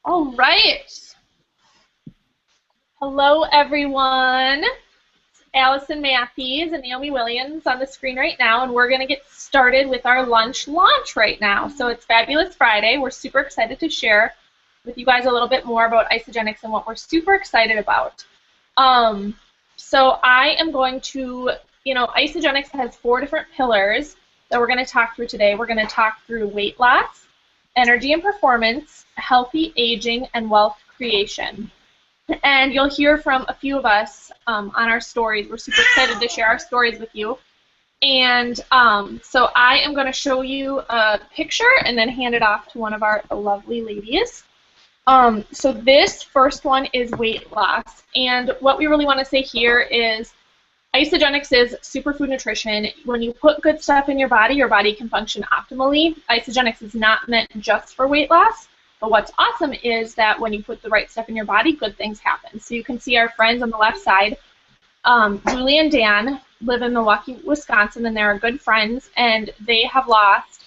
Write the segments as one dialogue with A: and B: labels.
A: All right. Hello, everyone. It's Allison Matthews and Naomi Williams on the screen right now, and we're going to get started with our lunch launch right now. So it's Fabulous Friday. We're super excited to share with you guys a little bit more about Isagenix and what we're super excited about. So I am going to, Isagenix has 4 different pillars that we're going to talk through today. We're going to talk through weight loss, energy and performance, healthy aging, and wealth creation. And you'll hear from a few of us on our stories. We're super excited to share our stories with you. And so I am going to show you a picture and then hand it off to one of our lovely ladies. So this first one is weight loss. And what we really want to say here is Isagenix is superfood nutrition. When you put good stuff in your body can function optimally. Isagenix is not meant just for weight loss, but what's awesome is that when you put the right stuff in your body, good things happen. So you can see our friends on the left side. Julie and Dan live in Milwaukee, Wisconsin, and they're good friends, and they have lost,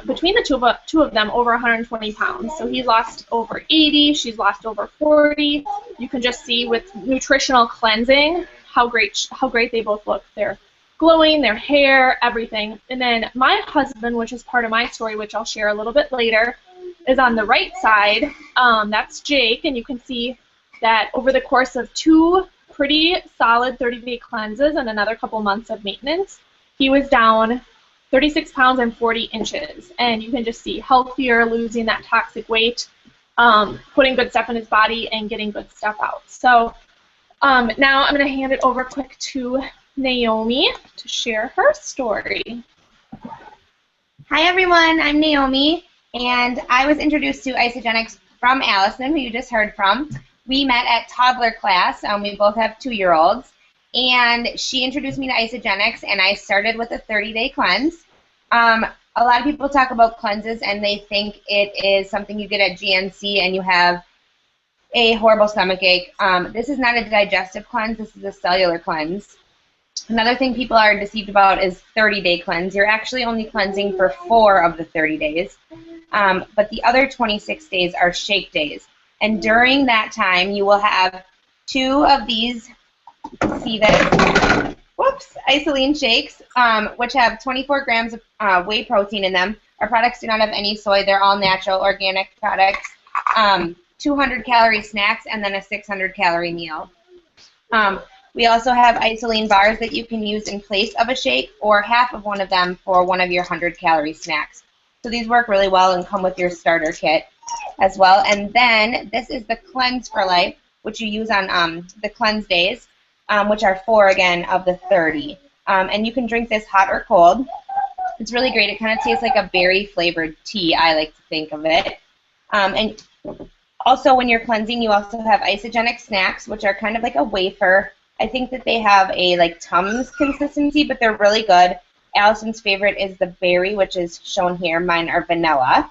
A: between the two of them, over 120 pounds. So he's lost over 80, she's lost over 40. You can just see with nutritional cleansing how great they both look. They're glowing, their hair, everything. And then my husband, which is part of my story, which I'll share a little bit later, is on the right side. That's Jake, and you can see that over the course of 2 pretty solid 30-day cleanses and another couple months of maintenance, he was down 36 pounds and 40 inches. And you can just see healthier, losing that toxic weight, putting good stuff in his body, and getting good stuff out. So now I'm going to hand it over quick to Naomi to share her story.
B: Hi everyone, I'm Naomi, and I was introduced to Isagenix from Allison, who you just heard from. We met at toddler class. We both have 2-year-olds, and she introduced me to Isagenix, and I started with a 30-day cleanse. A lot of people talk about cleanses, and they think it is something you get at GNC and you have a horrible stomach ache. This is not a digestive cleanse, this is a cellular cleanse. Another thing people are deceived about is 30-day cleanse. You're actually only cleansing for 4 of the 30 days, but the other 26 days are shake days. And during that time, you will have 2 of these, see this, Isoline shakes, which have 24 grams of whey protein in them. Our products do not have any soy. They're all natural, organic products. 200-calorie snacks, and then a 600-calorie meal. We also have Isoline bars that you can use in place of a shake, or half of one of them for one of your 100-calorie snacks. So these work really well and come with your starter kit as well. And then this is the Cleanse for Life, which you use on the cleanse days, which are 4 again of the 30. And you can drink this hot or cold. It's really great. It kind of tastes like a berry-flavored tea, I like to think of it. And also, when you're cleansing, you also have Isagenix snacks, which are kind of like a wafer. I think that they have a like Tums consistency, but they're really good. Allison's favorite is the berry, which is shown here. Mine are vanilla.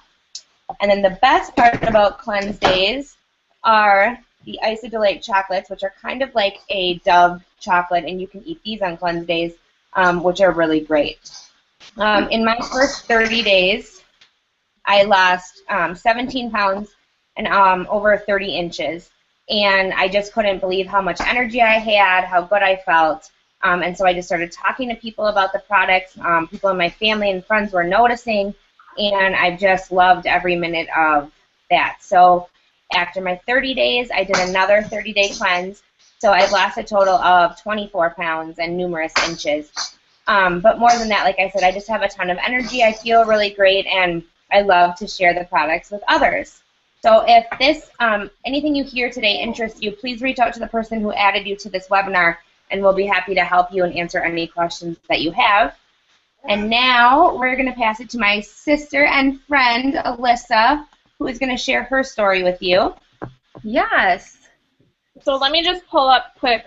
B: And then the best part about cleanse days are the Isadelight chocolates, which are kind of like a Dove chocolate, and you can eat these on cleanse days, which are really great. In my first 30 days, I lost 17 pounds and over 30 inches. And I just couldn't believe how much energy I had, how good I felt. And so I just started talking to people about the products. People in my family and friends were noticing, and I just loved every minute of that. So after my 30 days, I did another 30-day cleanse. So I've lost a total of 24 pounds and numerous inches. But more than that, like I said, I just have a ton of energy. I feel really great, and I love to share the products with others. So if this, anything you hear today interests you, please reach out to the person who added you to this webinar, and we'll be happy to help you and answer any questions that you have. And now we're going to pass it to my sister and friend, Alyssa, who is going to share her story with you.
A: Yes. So let me just pull up quick,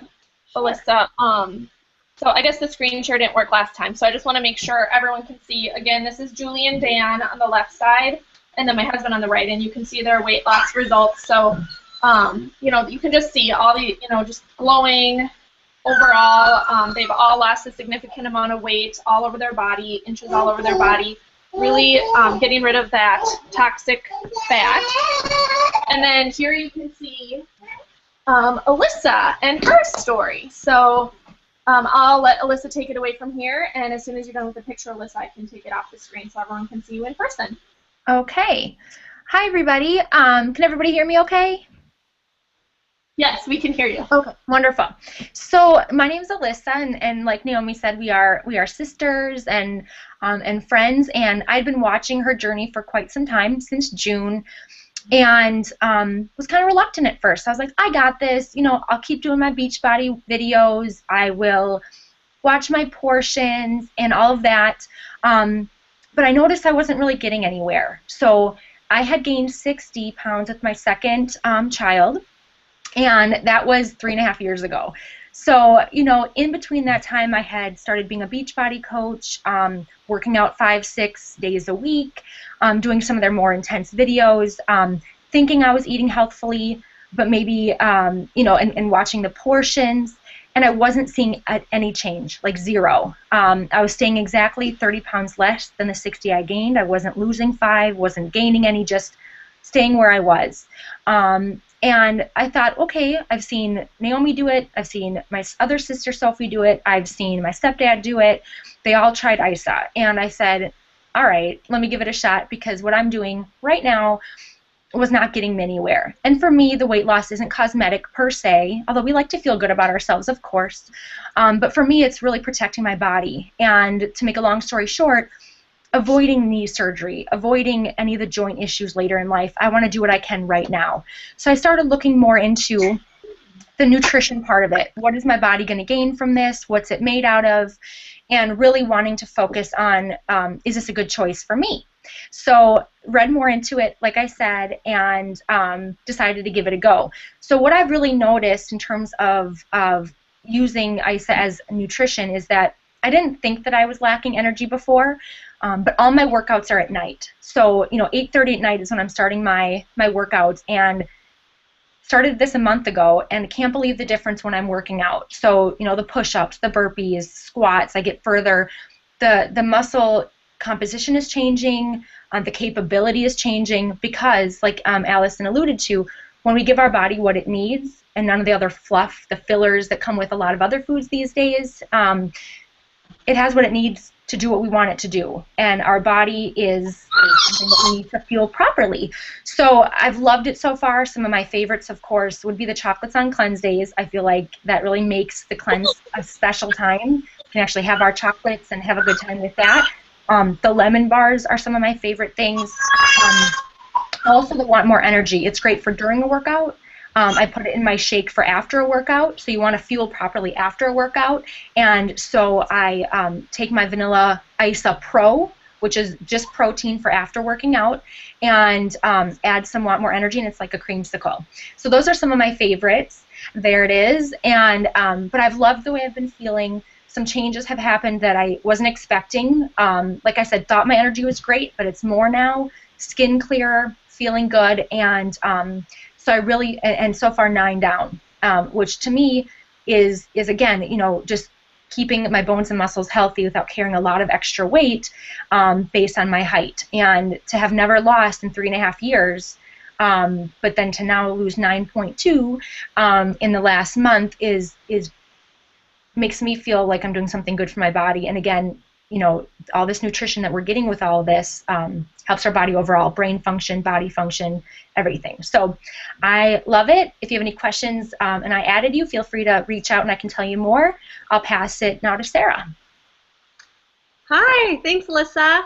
A: Alyssa. So I guess the screen share didn't work last time, so I just want to make sure everyone can see. Again, this is Julie and Dan on the left side, and then my husband on the right, and you can see their weight loss results. So, you can just see all the, just glowing overall. They've all lost a significant amount of weight all over their body, inches all over their body. really getting rid of that toxic fat. And then here you can see Alyssa and her story. So I'll let Alyssa take it away from here, and as soon as you're done with the picture, Alyssa, I can take it off the screen so everyone can see you in person.
C: Okay. Hi, everybody. Can everybody hear me okay?
A: Yes, we can hear you.
C: Okay, wonderful. So my name is Alyssa, and like Naomi said, we are sisters and friends. And I'd been watching her journey for quite some time, since June, and was kind of reluctant at first. I was like, I got this. You know, I'll keep doing my Beachbody videos. I will watch my portions and all of that. But I noticed I wasn't really getting anywhere. So I had gained 60 pounds with my second child. And that was 3.5 years ago. So, you know, in between that time, I had started being a Beachbody coach, working out 5-6 days a week, doing some of their more intense videos, thinking I was eating healthfully, but maybe, you know, and watching the portions. And I wasn't seeing any change, like zero. I was staying exactly 30 pounds less than the 60 I gained. I wasn't losing 5, wasn't gaining any, just staying where I was. And I thought, okay, I've seen Naomi do it. I've seen my other sister Sophie do it. I've seen my stepdad do it. They all tried ISA. And I said, all right, let me give it a shot, because what I'm doing right now was not getting me anywhere. And for me, the weight loss isn't cosmetic per se, although we like to feel good about ourselves, of course. But for me, it's really protecting my body. And to make a long story short, avoiding knee surgery, avoiding any of the joint issues later in life. I want to do what I can right now. So I started looking more into the nutrition part of it. What is my body going to gain from this? What's it made out of? And really wanting to focus on, is this a good choice for me? So read more into it, like I said, and decided to give it a go. So what I've really noticed in terms of using ISA as nutrition is that I didn't think that I was lacking energy before, but all my workouts are at night. So, you know, 8:30 at night is when I'm starting my workouts, and started this a month ago, and can't believe the difference when I'm working out. So, you know, the push-ups, the burpees, squats, I get further. The muscle composition is changing, the capability is changing, because, like Allison alluded to, when we give our body what it needs and none of the other fluff, the fillers that come with a lot of other foods these days, it has what it needs to do what we want it to do, and our body is something that we need to fuel properly. So I've loved it so far. Some of my favorites, of course, would be the chocolates on cleanse days. I feel like that really makes the cleanse a special time. We can actually have our chocolates and have a good time with that. The lemon bars are some of my favorite things. Also, that want more energy. It's great for during a workout. I put it in my shake for after a workout, so you want to fuel properly after a workout. And so I take my Vanilla ISA Pro, which is just protein for after working out, and add some want more energy, and it's like a creamsicle. So those are some of my favorites. There it is. And but I've loved the way I've been feeling. Some changes have happened that I wasn't expecting. Like I said, thought my energy was great, but it's more now. Skin clearer, feeling good, and so I really, and so far 9 down, which to me is again, you know, just keeping my bones and muscles healthy without carrying a lot of extra weight based on my height. And to have never lost in 3.5 years, but then to now lose 9.2 in the last month is makes me feel like I'm doing something good for my body. And again, you know, all this nutrition that we're getting with all of this helps our body overall, brain function, body function, everything. So I love it. If you have any questions and I added you, feel free to reach out and I can tell you more. I'll pass it now to Sarah.
D: Hi, thanks, Alyssa.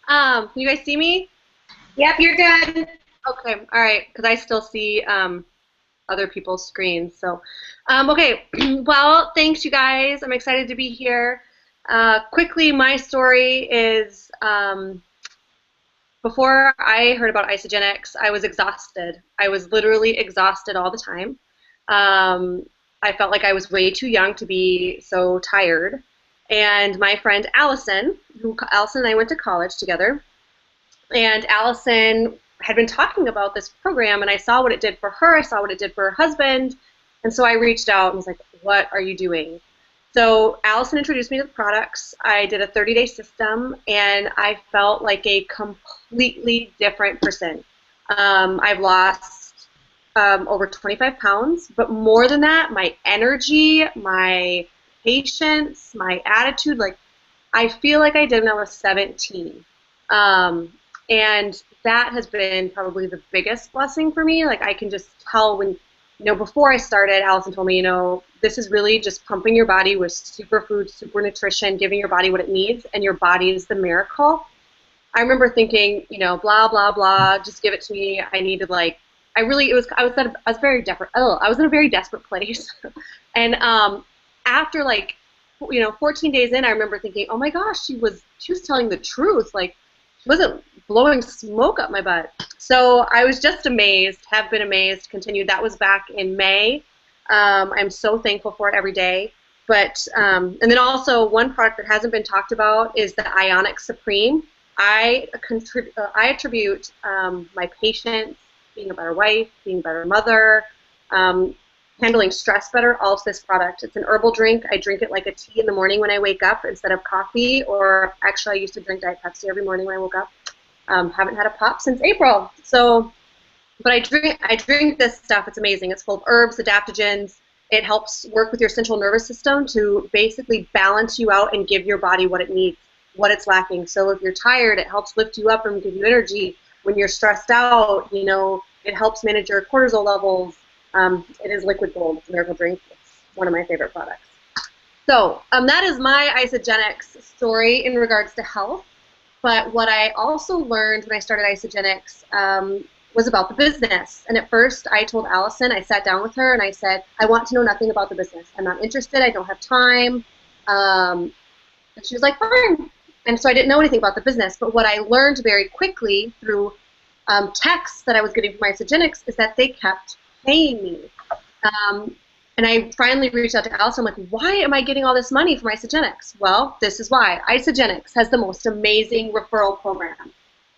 D: Can you guys see me?
B: Yep, you're good.
D: Okay, all right, because I still see other people's screens. So, okay, well, thanks, you guys. I'm excited to be here. Quickly, my story is before I heard about Isagenix, I was exhausted. I was literally exhausted all the time. I felt like I was way too young to be so tired. And my friend Allison, Allison and I went to college together, and Allison had been talking about this program, and I saw what it did for her, I saw what it did for her husband, and so I reached out and was like, what are you doing? So Allison introduced me to the products. I did a 30-day system, and I felt like a completely different person. I've lost over 25 pounds, but more than that, my energy, my patience, my attitude, like I feel like I did when I was 17. And that has been probably the biggest blessing for me. Like I can just tell when, before I started, Allison told me, this is really just pumping your body with superfood, super nutrition, giving your body what it needs, and your body is the miracle. I remember thinking, blah, blah, blah, just give it to me. I needed I was very desperate. I was in a very desperate place. And after 14 days in, I remember thinking, oh my gosh, she was telling the truth. Like, she wasn't blowing smoke up my butt. So I was just amazed, have been amazed, continued. That was back in May. I'm so thankful for it every day. But, and then also one product that hasn't been talked about is the Ionic Supreme. I attribute my patience, being a better wife, being a better mother, handling stress better, all of this product. It's an herbal drink. I drink it like a tea in the morning when I wake up instead of coffee, or actually I used to drink Diet Pepsi every morning when I woke up. Haven't had a pop since April. So, but I drink this stuff. It's amazing. It's full of herbs, adaptogens. It helps work with your central nervous system to basically balance you out and give your body what it needs, what it's lacking. So if you're tired, it helps lift you up and give you energy. When you're stressed out, it helps manage your cortisol levels. It is liquid gold. It's a miracle drink. It's one of my favorite products. So that is my Isagenix story in regards to health. But what I also learned when I started Isagenix was about the business. And at first, I told Allison, I sat down with her and I said, I want to know nothing about the business. I'm not interested. I don't have time. And she was like, fine. And so I didn't know anything about the business. But what I learned very quickly through texts that I was getting from Isagenix is that they kept paying me. And I finally reached out to Allison. I'm like, why am I getting all this money from Isagenix? Well, this is why. Isagenix has the most amazing referral program.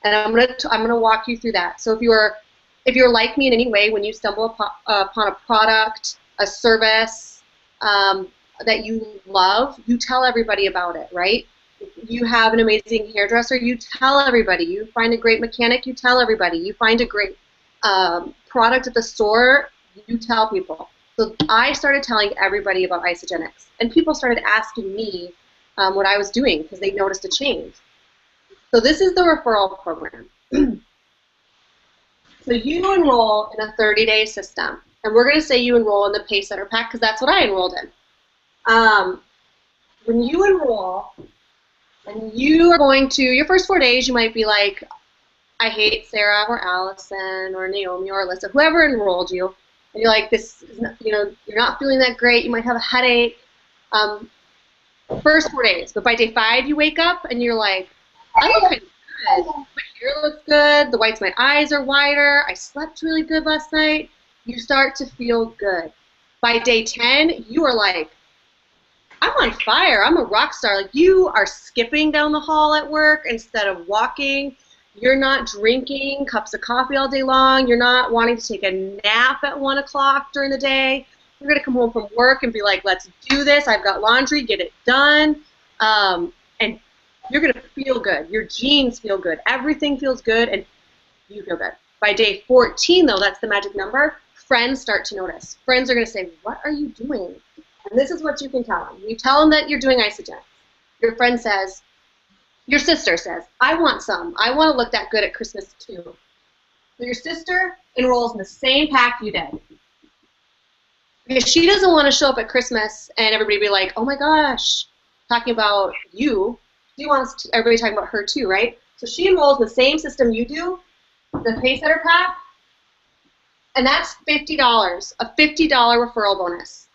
D: And I'm gonna walk you through that. So if you're like me in any way, when you stumble upon a product, a service that you love, you tell everybody about it, right? You have an amazing hairdresser, you tell everybody. You find a great mechanic, you tell everybody. You find a great product at the store, you tell people. So I started telling everybody about Isagenix, and people started asking me what I was doing because they noticed a change. So this is the referral program. So you enroll in a 30-day system, and we're going to say you enroll in the Pacesetter Pack because that's what I enrolled in. When you enroll, and you are going to, your first 4 days, you might be like, I hate Sarah or Allison or Naomi or Alyssa, whoever enrolled you, and you're like, this is not, you're not feeling that great, you might have a headache. First 4 days, but by day 5 you wake up and you're like, I look kind of good. My hair looks good, the whites of my eyes are wider, I slept really good last night. You start to feel good. By day 10, you are like, I'm on fire, I'm a rock star. Like, you are skipping down the hall at work instead of walking. You're not drinking cups of coffee all day long. You're not wanting to take a nap at 1 o'clock during the day. You're going to come home from work and be like, let's do this. I've got laundry, get it done. And you're going to feel good. Your genes feel good. Everything feels good, and you feel good. By day 14, though, that's the magic number, friends start to notice. Friends are going to say, what are you doing? And this is what you can tell them. You tell them that you're doing Isagenix. Your friend says, your sister says, I want some. I want to look that good at Christmas too. So your sister enrolls in the same pack you did. Because she doesn't want to show up at Christmas and everybody be like, oh my gosh, talking about you. She wants everybody talking about her too, right? So she enrolls in the same system you do, the Pacesetter Pack, and that's $50, a $50 referral bonus.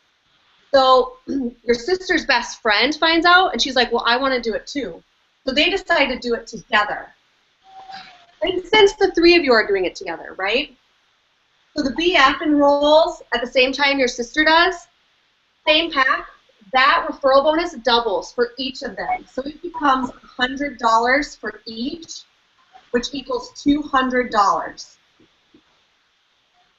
D: So your sister's best friend finds out, and she's like, well, I want to do it too. So they decide to do it together. And since the three of you are doing it together, right? So the BF enrolls at the same time your sister does, same pack. That referral bonus doubles for each of them. So it becomes $100 for each, which equals $200.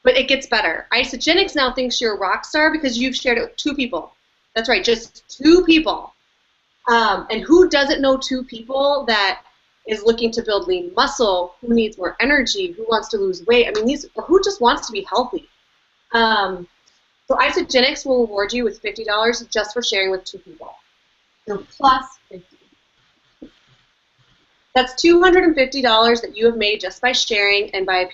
D: But it gets better. Isagenix now thinks you're a rock star because you've shared it with 2 people. That's right, just 2 people. And who doesn't know 2 people that is looking to build lean muscle, who needs more energy, who wants to lose weight? I mean, or who just wants to be healthy? So Isagenix will reward you with $50 just for sharing with 2 people. So plus 50. That's $250 that you have made just by sharing and by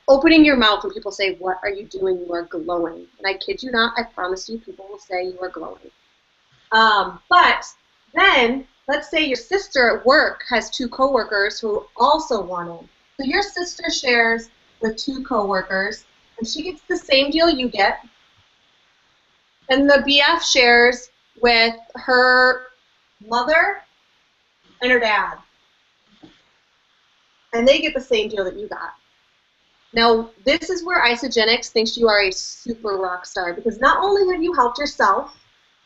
D: opening your mouth when people say, "What are you doing? You are glowing." And I kid you not, I promise you, people will say you are glowing. But then, let's say your sister at work has 2 coworkers who also want in. So your sister shares with 2 coworkers, and she gets the same deal you get. And the BF shares with her mother and her dad. And they get the same deal that you got. Now, this is where Isagenix thinks you are a super rock star, because not only have you helped yourself,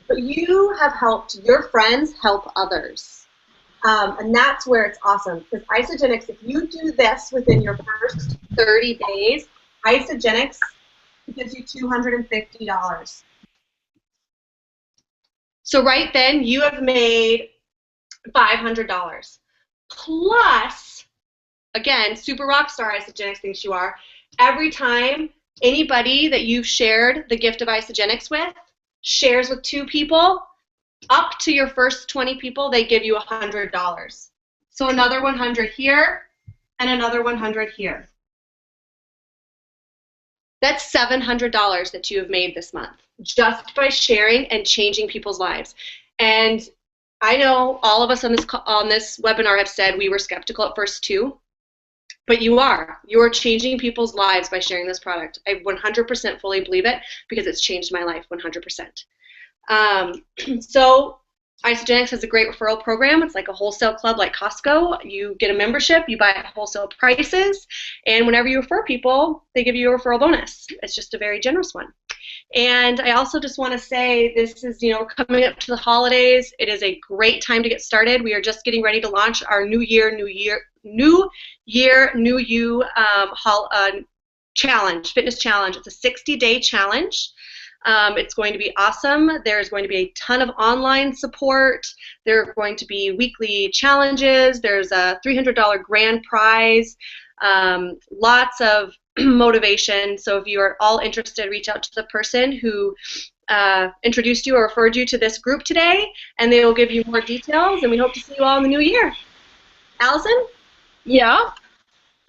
D: but you have helped your friends help others. And that's where it's awesome, because Isagenix, if you do this within your first 30 days, Isagenix gives you $250. So right then, you have made $500. Plus, again, super rock star Isagenix thinks you are, every time anybody that you've shared the gift of Isagenix with shares with 2 people, up to your first 20 people, they give you $100. So another 100 here, and another 100 here. That's $700 that you have made this month, just by sharing and changing people's lives. And I know all of us on this webinar have said we were skeptical at first too, but you are. You are changing people's lives by sharing this product. I 100% fully believe it, because it's changed my life 100%. So Isagenix has a great referral program. It's like a wholesale club like Costco. You get a membership, you buy at wholesale prices, and whenever you refer people, they give you a referral bonus. It's just a very generous one. And I also just want to say, this is, coming up to the holidays. It is a great time to get started. We are just getting ready to launch our New Year, New You challenge, fitness challenge. It's a 60-day challenge. It's going to be awesome. There's going to be a ton of online support. There are going to be weekly challenges. There's a $300 grand prize. Lots of motivation. So if you are all interested, reach out to the person who introduced you or referred you to this group today, and they will give you more details, and we hope to see you all in the new year. Allison?
A: Yeah.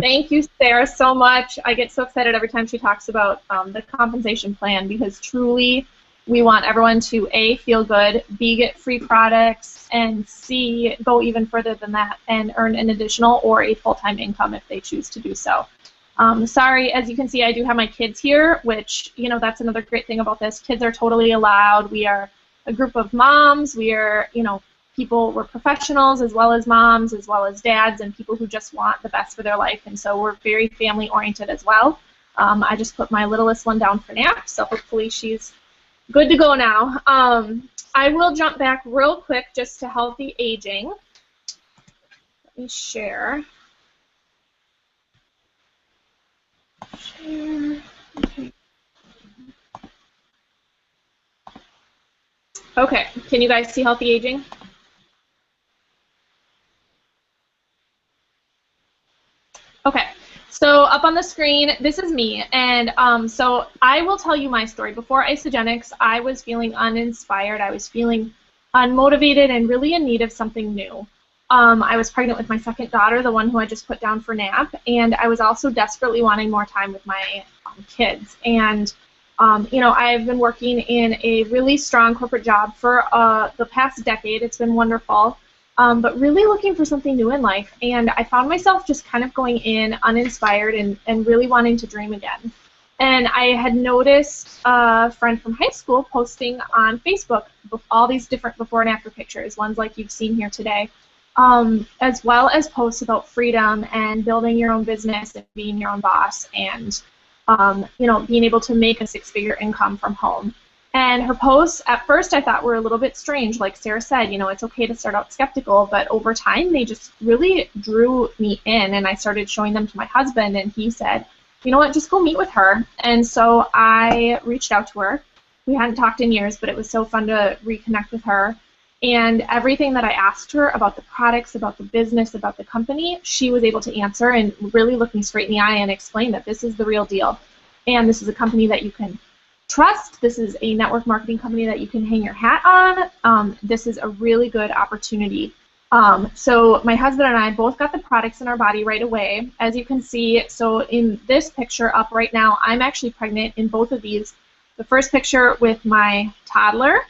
A: Thank you, Sarah, so much. I get so excited every time she talks about the compensation plan, because truly we want everyone to A, feel good, B, get free products, and C, go even further than that and earn an additional or a full-time income if they choose to do so. Sorry, as you can see, I do have my kids here, which, that's another great thing about this. Kids are totally allowed. We are a group of moms. We are, we're professionals as well as moms, as well as dads, and people who just want the best for their life, and so we're very family-oriented as well. I just put my littlest one down for nap, so hopefully she's good to go now. I will jump back real quick just to healthy aging. Let me share. Okay, can you guys see healthy aging? Okay, so up on the screen, this is me, and so I will tell you my story. Before Isagenix, I was feeling uninspired, I was feeling unmotivated and really in need of something new. I was pregnant with my second daughter, the one who I just put down for nap, and I was also desperately wanting more time with my kids. And I've been working in a really strong corporate job for the past decade. It's been wonderful. But really looking for something new in life, and I found myself just kind of going in uninspired and really wanting to dream again. And I had noticed a friend from high school posting on Facebook all these different before and after pictures, ones like you've seen here today, as well as posts about freedom and building your own business and being your own boss and being able to make a 6-figure income from home. And her posts, at first, I thought were a little bit strange. Like Sarah said, it's okay to start out skeptical, but over time, they just really drew me in, and I started showing them to my husband, and he said, you know what, just go meet with her. And so I reached out to her, We hadn't talked in years, but it was so fun to reconnect with her. And everything that I asked her about the products, about the business, about the company, she was able to answer and really look me straight in the eye and explain that this is the real deal. And this is a company that you can trust. This is a network marketing company that you can hang your hat on. This is a really good opportunity. So my husband and I both got the products in our body right away. As you can see, so in this picture up right now, I'm actually pregnant in both of these. The first picture with my toddler,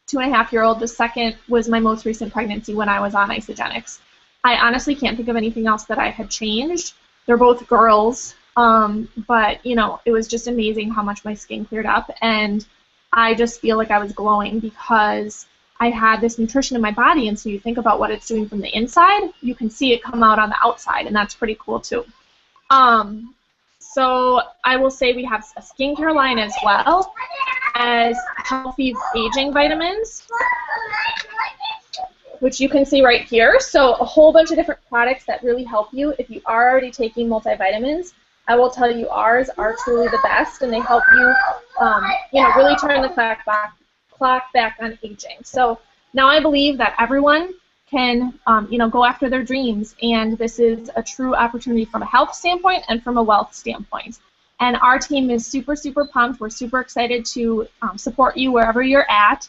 A: 2.5-year-old. The second was my most recent pregnancy when I was on Isagenix. I honestly can't think of anything else that I had changed. They're both girls, but you know, it was just amazing how much my skin cleared up, and I just feel like I was glowing because I had this nutrition in my body, and so you think about what it's doing from the inside, you can see it come out on the outside, and that's pretty cool too. So I will say we have a skincare line as well as healthy aging vitamins, which you can see right here. So a whole bunch of different products that really help you. If you are already taking multivitamins, I will tell you ours are truly the best, and they help you, you know, really turn the clock back on aging. So now I believe that everyone can, you know, go after their dreams, and this is a true opportunity from a health standpoint and from a wealth standpoint. And our team is super, super pumped. We're super excited to support you wherever you're at.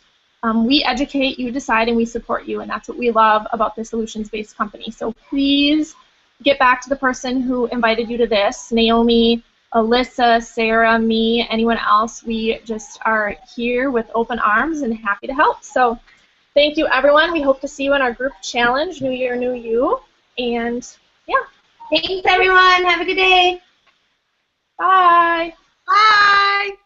A: We educate, you decide, and we support you, and that's what we love about the solutions-based company. So please get back to the person who invited you to this, Naomi, Alyssa, Sarah, me, anyone else. We just are here with open arms and happy to help. So thank you, everyone. We hope to see you in our group challenge, New Year, New You. And yeah.
B: Thanks, everyone. Have a good day.
A: Bye.
B: Bye.